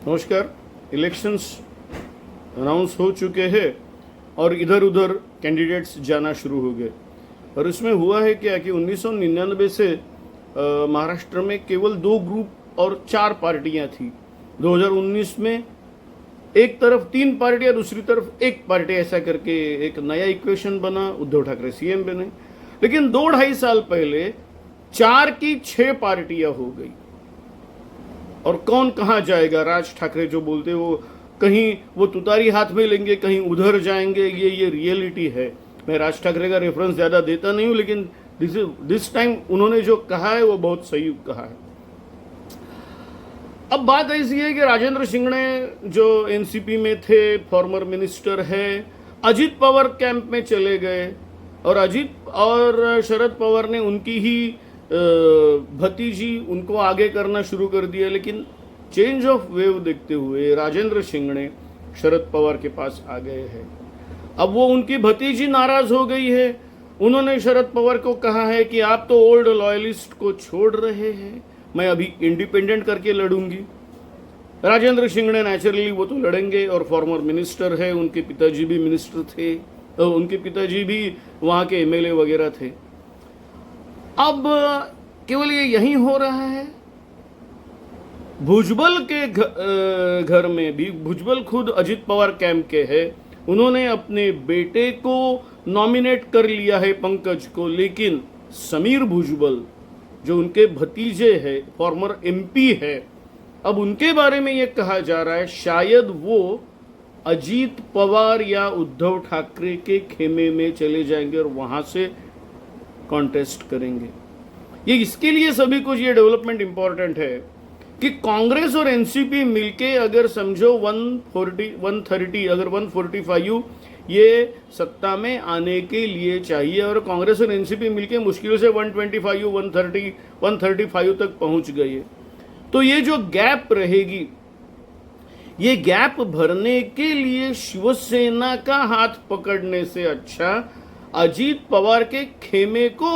नमस्कार। Elections announce हो चुके हैं और इधर उधर कैंडिडेट्स जाना शुरू हो गए और इसमें हुआ है क्या कि 1999 से महाराष्ट्र में केवल 2 ग्रुप और 4 पार्टियां थी। 2019 में एक तरफ 3 पार्टियां, दूसरी तरफ 1 पार्टी, ऐसा करके एक नया इक्वेशन बना। उद्धव ठाकरे सीएम बने। लेकिन 2-2.5 साल पहले 4 की 6 पार्टियां हो गई और कौन कहां जाएगा। राज ठाकरे जो बोलते वो कहीं वो तुतारी हाथ में लेंगे, कहीं उधर जाएंगे। ये रियलिटी है। मैं राज ठाकरे का रेफरेंस ज्यादा देता नहीं हूं, लेकिन दिस टाइम उन्होंने जो कहा है वो बहुत सही कहा है। अब बात ऐसी है कि राजेंद्र शिंगणे जो एनसीपी में थे, फॉर्मर मिनिस्टर है, अजित पवार कैंप में चले गए और अजित और शरद पवार ने उनकी ही भतीजी उनको आगे करना शुरू कर दिया। लेकिन चेंज ऑफ वेव देखते हुए राजेंद्र शिंगणे शरद पवार के पास आ गए हैं। अब वो उनकी भतीजी नाराज हो गई है। उन्होंने शरद पवार को कहा है कि आप तो ओल्ड लॉयलिस्ट को छोड़ रहे हैं, मैं अभी इंडिपेंडेंट करके लड़ूंगी। राजेंद्र शिंगणे नेचुरली वो तो लड़ेंगे और फॉर्मर मिनिस्टर है, उनके पिताजी भी मिनिस्टर थे, उनके पिताजी भी वहां के एमएलए वगैरह थे। अब केवल ये यही हो रहा है। भुजबल के घर में भी, भुजबल खुद अजित पवार कैंप के हैं, उन्होंने अपने बेटे को नॉमिनेट कर लिया है, पंकज को। लेकिन समीर भुजबल जो उनके भतीजे हैं, फॉर्मर एमपी है, अब उनके बारे में ये कहा जा रहा है शायद वो अजीत पवार या उद्धव ठाकरे के खेमे में चले जाएंगे और वहां से कॉन्टेस्ट करेंगे। ये इसके लिए सभी कुछ ये डेवलपमेंट इंपॉर्टेंट है कि कांग्रेस और एनसीपी मिलके अगर समझो 130 अगर 145 ये सत्ता में आने के लिए चाहिए और कांग्रेस और एनसीपी मिलके मुश्किल से 125 130 135 तक पहुंच गए, तो ये जो गैप रहेगी, ये गैप भरने के लिए शिवसेना का हाथ पकड़ने से अच्छा अजीत पवार के खेमे को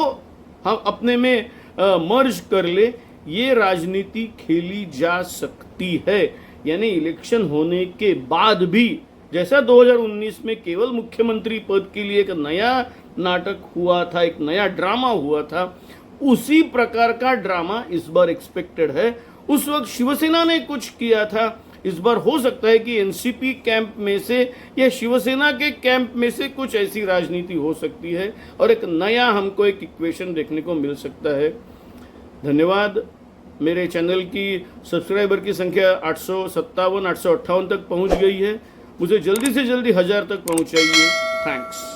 हम अपने में मर्ज कर ले, ये राजनीति खेली जा सकती है। यानी इलेक्शन होने के बाद भी जैसा 2019 में केवल मुख्यमंत्री पद के लिए एक नया नाटक हुआ था, एक नया ड्रामा हुआ था, उसी प्रकार का ड्रामा इस बार एक्सपेक्टेड है। उस वक्त शिवसेना ने कुछ किया था, इस बार हो सकता है कि एनसीपी कैंप में से या शिवसेना के कैंप में से कुछ ऐसी राजनीति हो सकती है और एक नया हमको एक इक्वेशन देखने को मिल सकता है। धन्यवाद। मेरे चैनल की सब्सक्राइबर की संख्या 857 858 तक पहुंच गई है। मुझे जल्दी से जल्दी 1000 तक पहुंचाइए। थैंक्स।